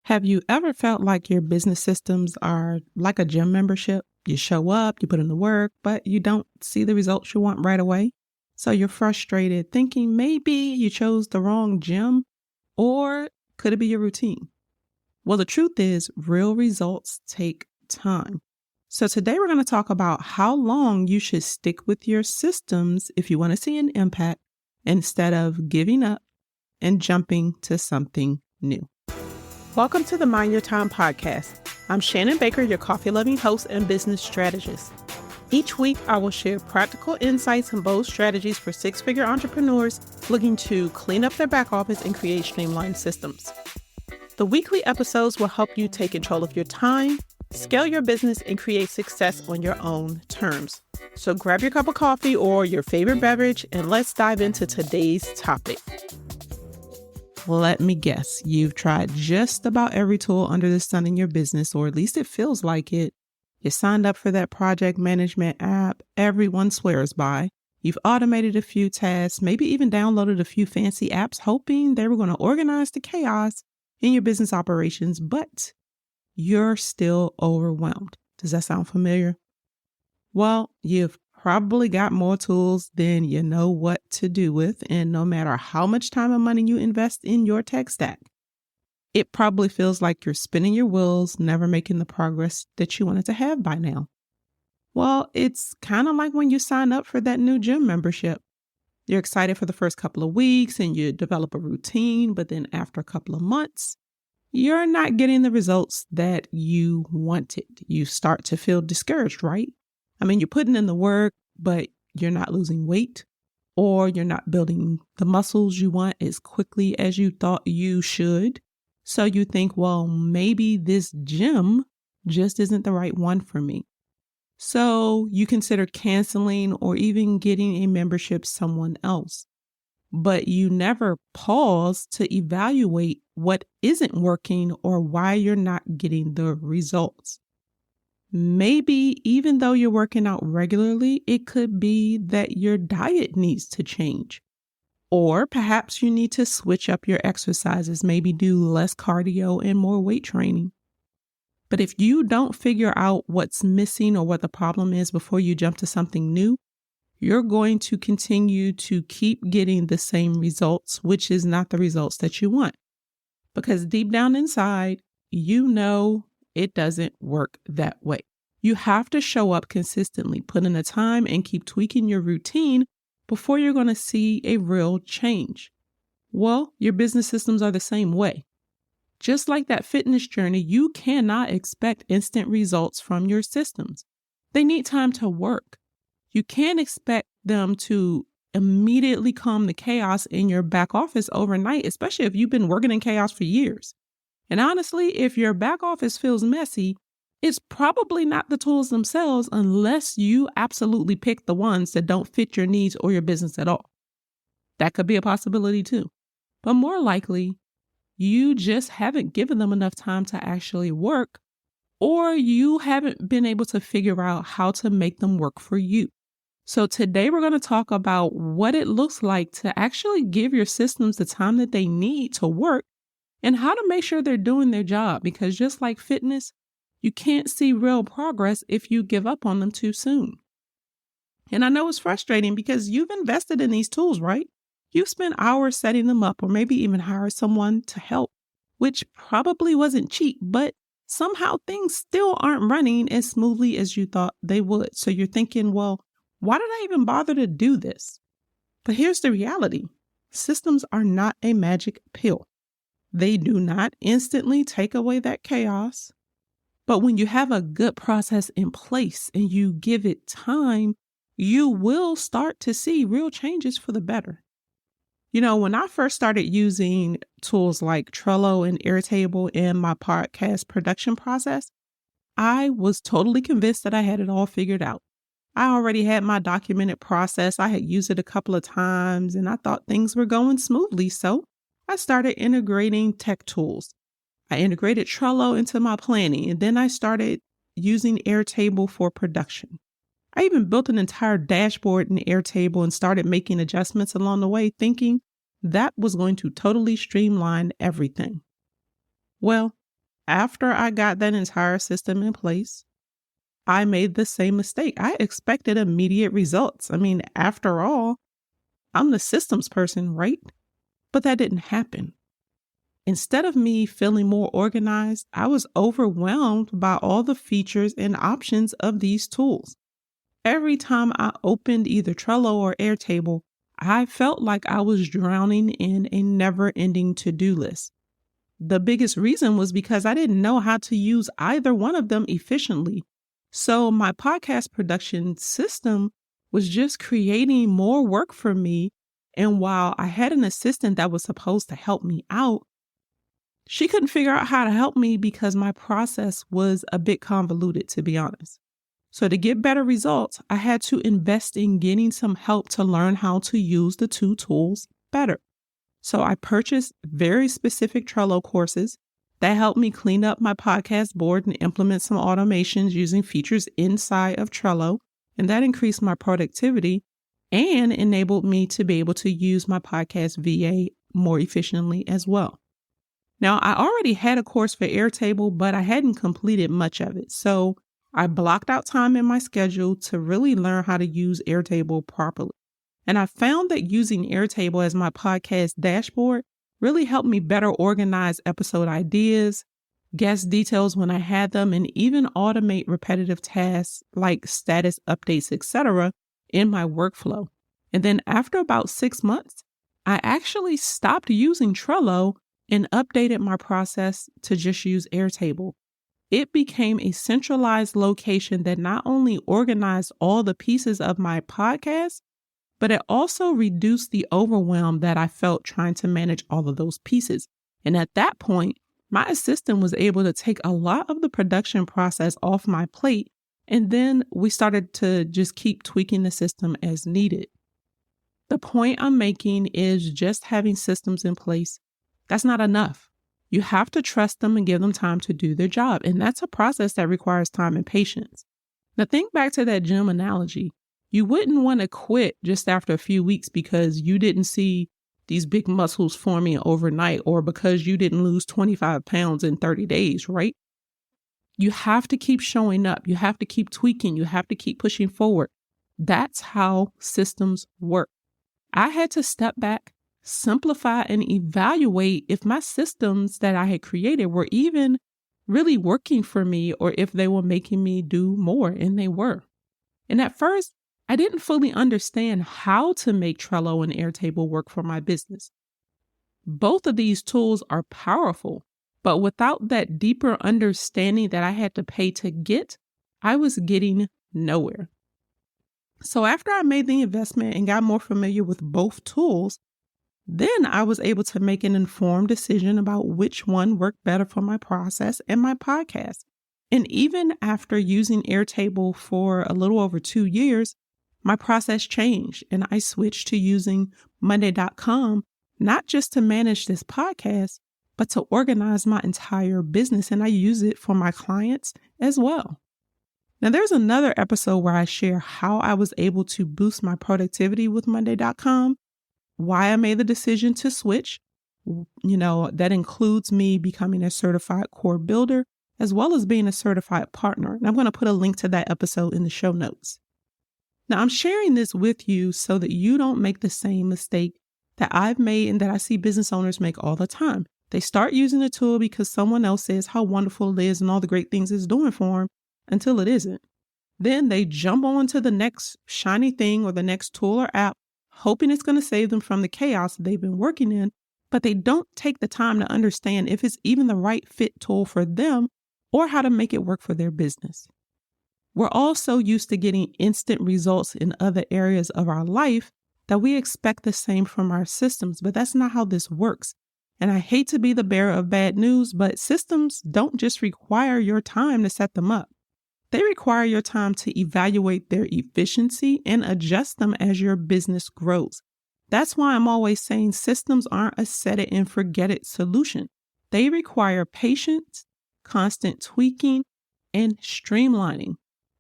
Have you ever felt like your business systems are like a gym membership? You show up, you put in the work, but you don't see the results you want right away. So you're frustrated, thinking maybe you chose the wrong gym, or could it be your routine? Well, the truth is, real results take time. So today we're going to talk about how long you should stick with your systems if you want to see an impact instead of giving up and jumping to something new. Welcome to the Mind Your Time podcast. I'm Shannon Baker, your coffee-loving host and business strategist. Each week, I will share practical insights and bold strategies for six-figure entrepreneurs looking to clean up their back office and create streamlined systems. The weekly episodes will help you take control of your time, scale your business, and create success on your own terms. So grab your cup of coffee or your favorite beverage, and let's dive into today's topic. Let me guess, you've tried just about every tool under the sun in your business, or at least it feels like it. You signed up for that project management app everyone swears by. You've automated a few tasks, maybe even downloaded a few fancy apps, hoping they were going to organize the chaos in your business operations, but you're still overwhelmed. Does that sound familiar? Well, you've probably got more tools than you know what to do with, and no matter how much time and money you invest in your tech stack, it probably feels like you're spinning your wheels, never making the progress that you wanted to have by now. Well, it's kind of like when you sign up for that new gym membership. You're excited for the first couple of weeks and you develop a routine, but then after a couple of months, you're not getting the results that you wanted. You start to feel discouraged, right? I mean, you're putting in the work, but you're not losing weight, or you're not building the muscles you want as quickly as you thought you should. So you think, well, maybe this gym just isn't the right one for me. So you consider canceling or even getting a membership someone else. But you never pause to evaluate what isn't working or why you're not getting the results. Maybe even though you're working out regularly, it could be that your diet needs to change. Or perhaps you need to switch up your exercises, maybe do less cardio and more weight training. But if you don't figure out what's missing or what the problem is before you jump to something new, you're going to continue to keep getting the same results, which is not the results that you want. Because deep down inside, you know it doesn't work that way. You have to show up consistently, put in the time, and keep tweaking your routine before you're going to see a real change. Well, your business systems are the same way. Just like that fitness journey, you cannot expect instant results from your systems. They need time to work. You can't expect them to immediately calm the chaos in your back office overnight, especially if you've been working in chaos for years. And honestly, if your back office feels messy, it's probably not the tools themselves unless you absolutely pick the ones that don't fit your needs or your business at all. That could be a possibility too. But more likely, you just haven't given them enough time to actually work, or you haven't been able to figure out how to make them work for you. So today we're going to talk about what it looks like to actually give your systems the time that they need to work and how to make sure they're doing their job, because just like fitness, you can't see real progress if you give up on them too soon. And I know it's frustrating because you've invested in these tools, right? You've spent hours setting them up, or maybe even hired someone to help, which probably wasn't cheap, but somehow things still aren't running as smoothly as you thought they would. So you're thinking, well, why did I even bother to do this? But here's the reality. Systems are not a magic pill. They do not instantly take away that chaos. But when you have a good process in place and you give it time, you will start to see real changes for the better. You know, when I first started using tools like Trello and Airtable in my podcast production process, I was totally convinced that I had it all figured out. I already had my documented process. I had used it a couple of times and I thought things were going smoothly. So I started integrating tech tools. I integrated Trello into my planning, and then I started using Airtable for production. I even built an entire dashboard in Airtable and started making adjustments along the way, thinking that was going to totally streamline everything. Well, after I got that entire system in place, I made the same mistake. I expected immediate results. I mean, after all, I'm the systems person, right? But that didn't happen. Instead of me feeling more organized, I was overwhelmed by all the features and options of these tools. Every time I opened either Trello or Airtable, I felt like I was drowning in a never-ending to-do list. The biggest reason was because I didn't know how to use either one of them efficiently. So my podcast production system was just creating more work for me. And while I had an assistant that was supposed to help me out, she couldn't figure out how to help me because my process was a bit convoluted, to be honest. So to get better results, I had to invest in getting some help to learn how to use the two tools better. So I purchased very specific Trello courses that helped me clean up my podcast board and implement some automations using features inside of Trello. And that increased my productivity and enabled me to be able to use my podcast VA more efficiently as well. Now, I already had a course for Airtable, but I hadn't completed much of it. So I blocked out time in my schedule to really learn how to use Airtable properly. And I found that using Airtable as my podcast dashboard really helped me better organize episode ideas, guest details when I had them, and even automate repetitive tasks like status updates, etc. in my workflow. And then after about 6 months, I actually stopped using Trello and updated my process to just use Airtable. It became a centralized location that not only organized all the pieces of my podcast, but it also reduced the overwhelm that I felt trying to manage all of those pieces. And at that point, my assistant was able to take a lot of the production process off my plate, and then we started to just keep tweaking the system as needed. The point I'm making is just having systems in place, that's not enough. You have to trust them and give them time to do their job. And that's a process that requires time and patience. Now think back to that gym analogy. You wouldn't want to quit just after a few weeks because you didn't see these big muscles forming overnight or because you didn't lose 25 pounds in 30 days, right? You have to keep showing up. You have to keep tweaking. You have to keep pushing forward. That's how systems work. I had to step back, simplify, and evaluate if my systems that I had created were even really working for me or if they were making me do more, and they were. And at first, I didn't fully understand how to make Trello and Airtable work for my business. Both of these tools are powerful, but without that deeper understanding that I had to pay to get, I was getting nowhere. So after I made the investment and got more familiar with both tools, then I was able to make an informed decision about which one worked better for my process and my podcast. And even after using Airtable for a little over 2 years, my process changed and I switched to using Monday.com, not just to manage this podcast, but to organize my entire business. And I use it for my clients as well. Now, there's another episode where I share how I was able to boost my productivity with Monday.com, why I made the decision to switch. That includes me becoming a certified core builder, as well as being a certified partner. And I'm going to put a link to that episode in the show notes. Now, I'm sharing this with you so that you don't make the same mistake that I've made and that I see business owners make all the time. They start using a tool because someone else says how wonderful it is and all the great things it's doing for them until it isn't. Then they jump on to the next shiny thing or the next tool or app, hoping it's going to save them from the chaos that they've been working in, but they don't take the time to understand if it's even the right fit tool for them or how to make it work for their business. We're all so used to getting instant results in other areas of our life that we expect the same from our systems, but that's not how this works. And I hate to be the bearer of bad news, but systems don't just require your time to set them up. They require your time to evaluate their efficiency and adjust them as your business grows. That's why I'm always saying systems aren't a set it and forget it solution. They require patience, constant tweaking, and streamlining.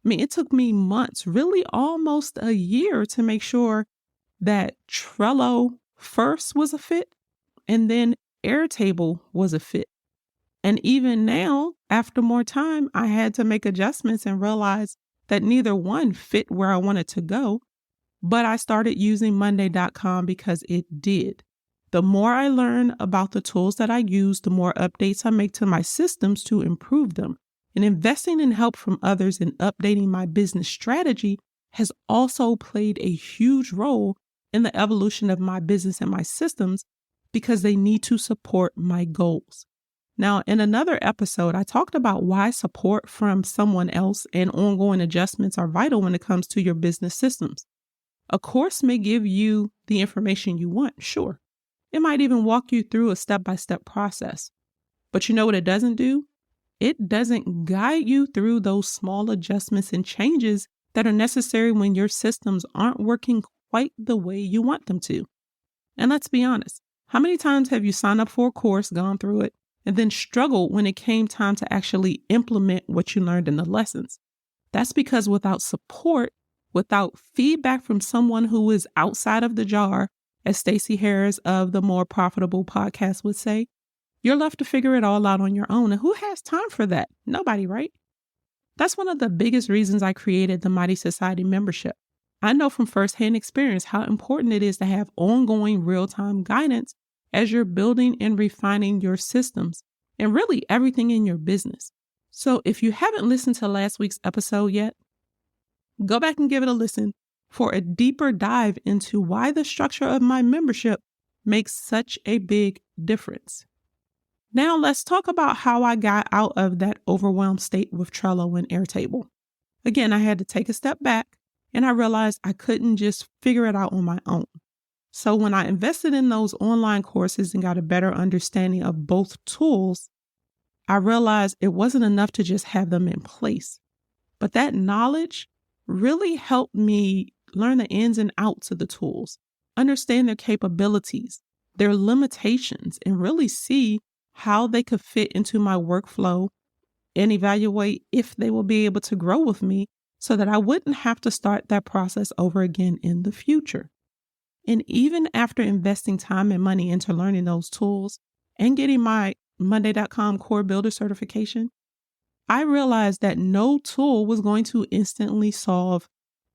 I mean, it took me months, really almost a year, to make sure that Trello first was a fit and then Airtable was a fit. And even now, after more time, I had to make adjustments and realize that neither one fit where I wanted to go. But I started using Monday.com because it did. The more I learn about the tools that I use, the more updates I make to my systems to improve them. And investing in help from others and updating my business strategy has also played a huge role in the evolution of my business and my systems because they need to support my goals. Now, in another episode, I talked about why support from someone else and ongoing adjustments are vital when it comes to your business systems. A course may give you the information you want, sure. It might even walk you through a step-by-step process. But you know what it doesn't do? It doesn't guide you through those small adjustments and changes that are necessary when your systems aren't working quite the way you want them to. And let's be honest, how many times have you signed up for a course, gone through it, and then struggled when it came time to actually implement what you learned in the lessons? That's because without support, without feedback from someone who is outside of the jar, as Stacey Harris of the More Profitable podcast would say, you're left to figure it all out on your own. And who has time for that? Nobody, right? That's one of the biggest reasons I created the Mighty Society membership. I know from firsthand experience how important it is to have ongoing real-time guidance as you're building and refining your systems and really everything in your business. So if you haven't listened to last week's episode yet, go back and give it a listen for a deeper dive into why the structure of my membership makes such a big difference. Now let's talk about how I got out of that overwhelmed state with Trello and Airtable. Again, I had to take a step back and I realized I couldn't just figure it out on my own. So when I invested in those online courses and got a better understanding of both tools, I realized it wasn't enough to just have them in place. But that knowledge really helped me learn the ins and outs of the tools, understand their capabilities, their limitations, and really see how they could fit into my workflow and evaluate if they will be able to grow with me so that I wouldn't have to start that process over again in the future. And even after investing time and money into learning those tools and getting my Monday.com Core Builder certification, I realized that no tool was going to instantly solve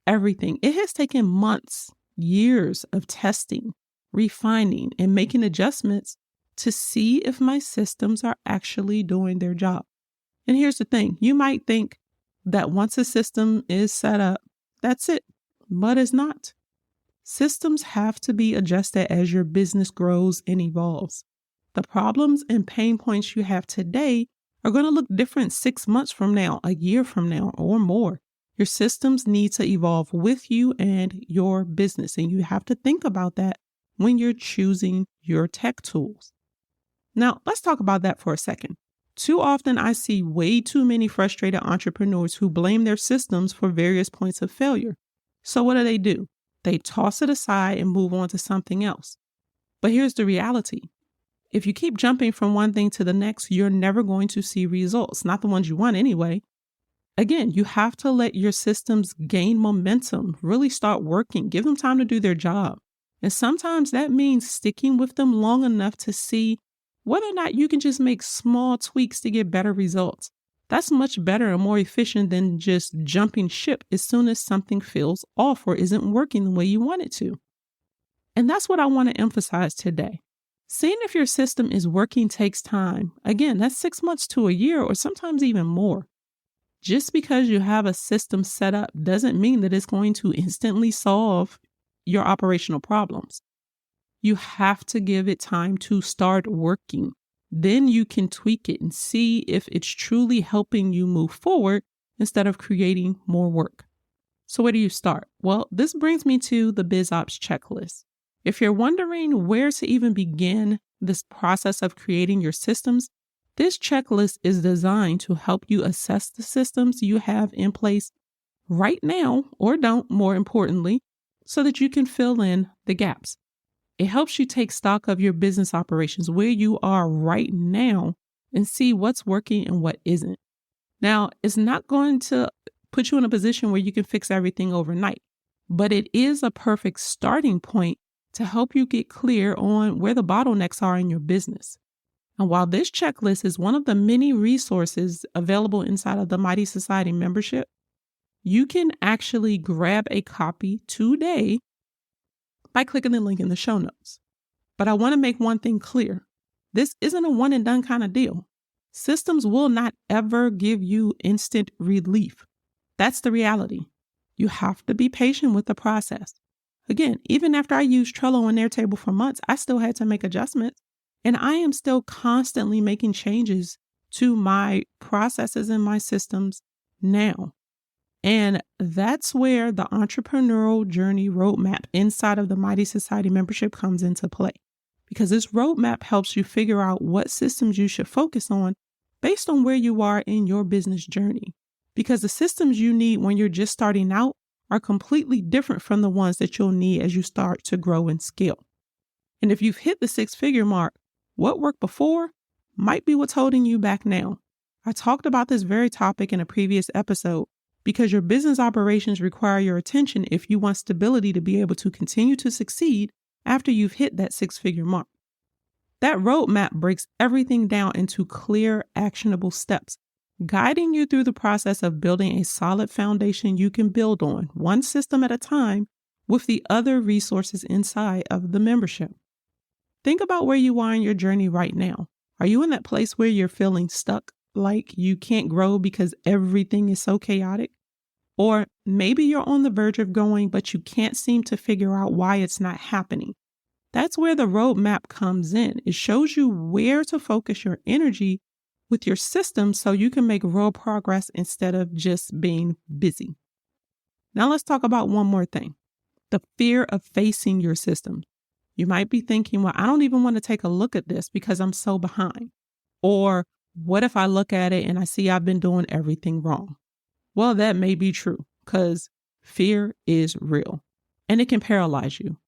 everything. It has taken months, years of testing, refining, and making adjustments to see if my systems are actually doing their job. And here's the thing. You might think that once a system is set up, that's it, but it's not. Systems have to be adjusted as your business grows and evolves. The problems and pain points you have today are going to look different 6 months from now, a year from now, or more. Your systems need to evolve with you and your business, and you have to think about that when you're choosing your tech tools. Now, let's talk about that for a second. Too often, I see way too many frustrated entrepreneurs who blame their systems for various points of failure. So what do? They toss it aside and move on to something else. But here's the reality. If you keep jumping from one thing to the next, you're never going to see results, not the ones you want anyway. Again, you have to let your systems gain momentum, really start working, give them time to do their job. And sometimes that means sticking with them long enough to see whether or not you can just make small tweaks to get better results. That's much better and more efficient than just jumping ship as soon as something feels off or isn't working the way you want it to. And that's what I want to emphasize today. Seeing if your system is working takes time. Again, that's 6 months to a year or sometimes even more. Just because you have a system set up doesn't mean that it's going to instantly solve your operational problems. You have to give it time to start working. Then you can tweak it and see if it's truly helping you move forward instead of creating more work. So where do you start? Well, this brings me to the BizOps checklist. If you're wondering where to even begin this process of creating your systems, this checklist is designed to help you assess the systems you have in place right now, or don't, more importantly, so that you can fill in the gaps. It helps you take stock of your business operations, where you are right now, and see what's working and what isn't. Now, it's not going to put you in a position where you can fix everything overnight, but it is a perfect starting point to help you get clear on where the bottlenecks are in your business. And while this checklist is one of the many resources available inside of the Mighty Society membership, you can actually grab a copy today by clicking the link in the show notes. But I want to make one thing clear. This isn't a one and done kind of deal. Systems will not ever give you instant relief. That's the reality. You have to be patient with the process. Again, even after I used Trello and Airtable for months, I still had to make adjustments. And I am still constantly making changes to my processes and my systems now. And that's where the entrepreneurial journey roadmap inside of the Mighty Society membership comes into play. Because this roadmap helps you figure out what systems you should focus on based on where you are in your business journey. Because the systems you need when you're just starting out are completely different from the ones that you'll need as you start to grow and scale. And if you've hit the 6-figure mark, what worked before might be what's holding you back now. I talked about this very topic in a previous episode because your business operations require your attention if you want stability to be able to continue to succeed after you've hit that 6-figure mark. That roadmap breaks everything down into clear, actionable steps, guiding you through the process of building a solid foundation you can build on, one system at a time, with the other resources inside of the membership. Think about where you are in your journey right now. Are you in that place where you're feeling stuck, like you can't grow because everything is so chaotic? Or maybe you're on the verge of growing, but you can't seem to figure out why it's not happening. That's where the roadmap comes in. It shows you where to focus your energy with your system so you can make real progress instead of just being busy. Now let's talk about one more thing, the fear of facing your system. You might be thinking, well, I don't even want to take a look at this because I'm so behind. Or what if I look at it and I see I've been doing everything wrong? Well, that may be true because fear is real and it can paralyze you.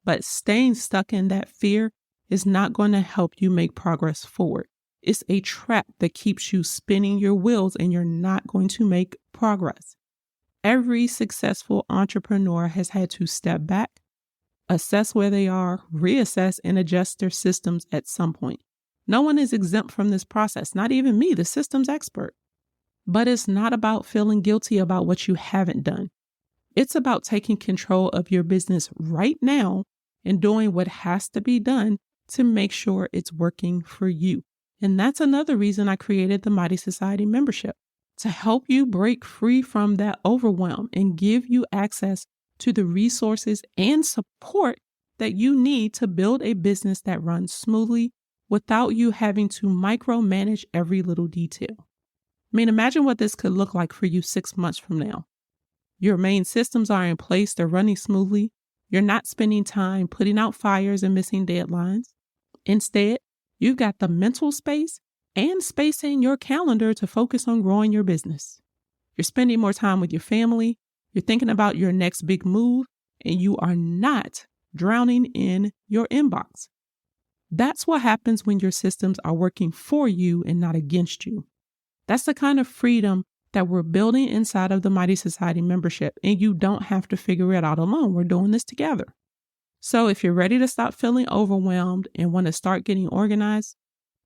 But staying stuck in that fear is not going to help you make progress forward. It's a trap that keeps you spinning your wheels and you're not going to make progress. Every successful entrepreneur has had to step back, assess where they are, reassess, and adjust their systems at some point. No one is exempt from this process, not even me, the systems expert. But it's not about feeling guilty about what you haven't done. It's about taking control of your business right now and doing what has to be done to make sure it's working for you. And that's another reason I created the Mighty Society membership, to help you break free from that overwhelm and give you access to the resources and support that you need to build a business that runs smoothly without you having to micromanage every little detail. I mean, imagine what this could look like for you 6 months from now. Your main systems are in place, they're running smoothly. You're not spending time putting out fires and missing deadlines. Instead, you've got the mental space and space in your calendar to focus on growing your business. You're spending more time with your family. You're thinking about your next big move, and you are not drowning in your inbox. That's what happens when your systems are working for you and not against you. That's the kind of freedom that we're building inside of the Mighty Society membership, and you don't have to figure it out alone. We're doing this together. So if you're ready to stop feeling overwhelmed and want to start getting organized,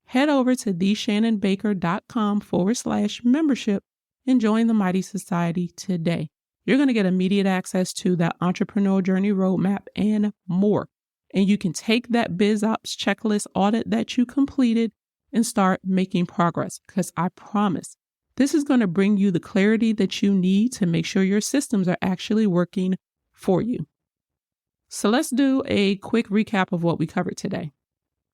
head over to theshannonbaker.com/membership and join the Mighty Society today. You're going to get immediate access to that entrepreneurial journey roadmap and more. And you can take that BizOps checklist audit that you completed and start making progress, because I promise this is going to bring you the clarity that you need to make sure your systems are actually working for you. So let's do a quick recap of what we covered today.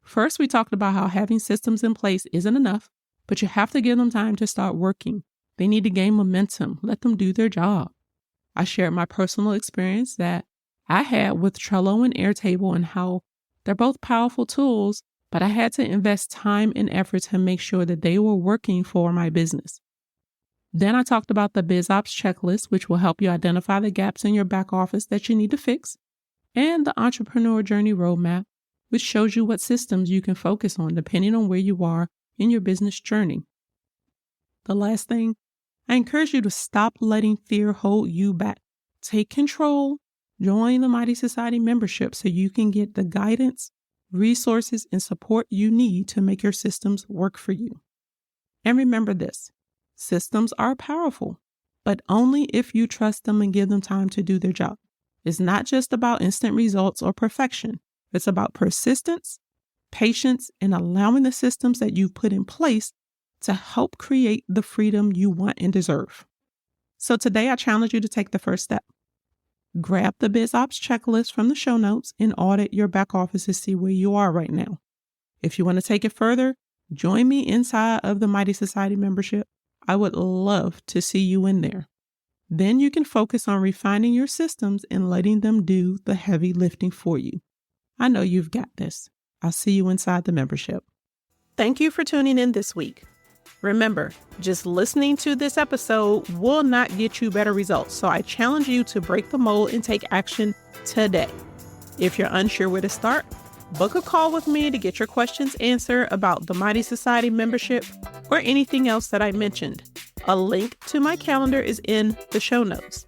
First, we talked about how having systems in place isn't enough, but you have to give them time to start working. They need to gain momentum. Let them do their job. I shared my personal experience that I had with Trello and Airtable and how they're both powerful tools, but I had to invest time and effort to make sure that they were working for my business. Then I talked about the BizOps checklist, which will help you identify the gaps in your back office that you need to fix, and the Entrepreneur Journey Roadmap, which shows you what systems you can focus on depending on where you are in your business journey. The last thing, I encourage you to stop letting fear hold you back. Take control, join the Mighty Society membership so you can get the guidance, resources, and support you need to make your systems work for you. And remember this, systems are powerful, but only if you trust them and give them time to do their job. It's not just about instant results or perfection. It's about persistence, patience, and allowing the systems that you've put in place to help create the freedom you want and deserve. So today I challenge you to take the first step. Grab the BizOps checklist from the show notes and audit your back office to see where you are right now. If you want to take it further, join me inside of the Mighty Society membership. I would love to see you in there. Then you can focus on refining your systems and letting them do the heavy lifting for you. I know you've got this. I'll see you inside the membership. Thank you for tuning in this week. Remember, just listening to this episode will not get you better results, so I challenge you to break the mold and take action today. If you're unsure where to start, book a call with me to get your questions answered about the Mighty Society membership or anything else that I mentioned. A link to my calendar is in the show notes.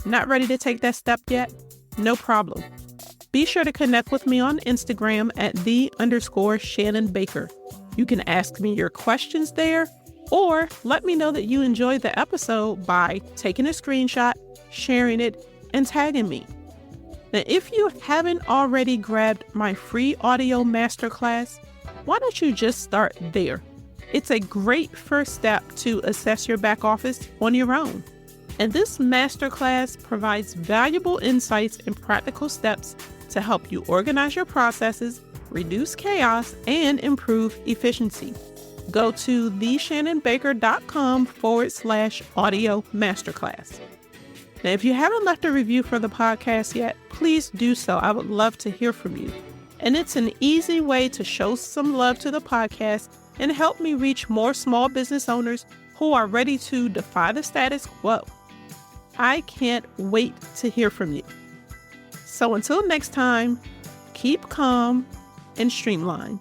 Not ready to take that step yet? No problem. Be sure to connect with me on Instagram at @the_Shannon Baker. You can ask me your questions there, or let me know that you enjoyed the episode by taking a screenshot, sharing it, and tagging me. Now, if you haven't already grabbed my free audio masterclass, why don't you just start there? It's a great first step to assess your back office on your own. And this masterclass provides valuable insights and practical steps to help you organize your processes, reduce chaos, and improve efficiency. Go to theshannonbaker.com/audio masterclass. Now, if you haven't left a review for the podcast yet, please do so. I would love to hear from you. And it's an easy way to show some love to the podcast and help me reach more small business owners who are ready to defy the status quo. I can't wait to hear from you. So until next time, keep calm and streamline.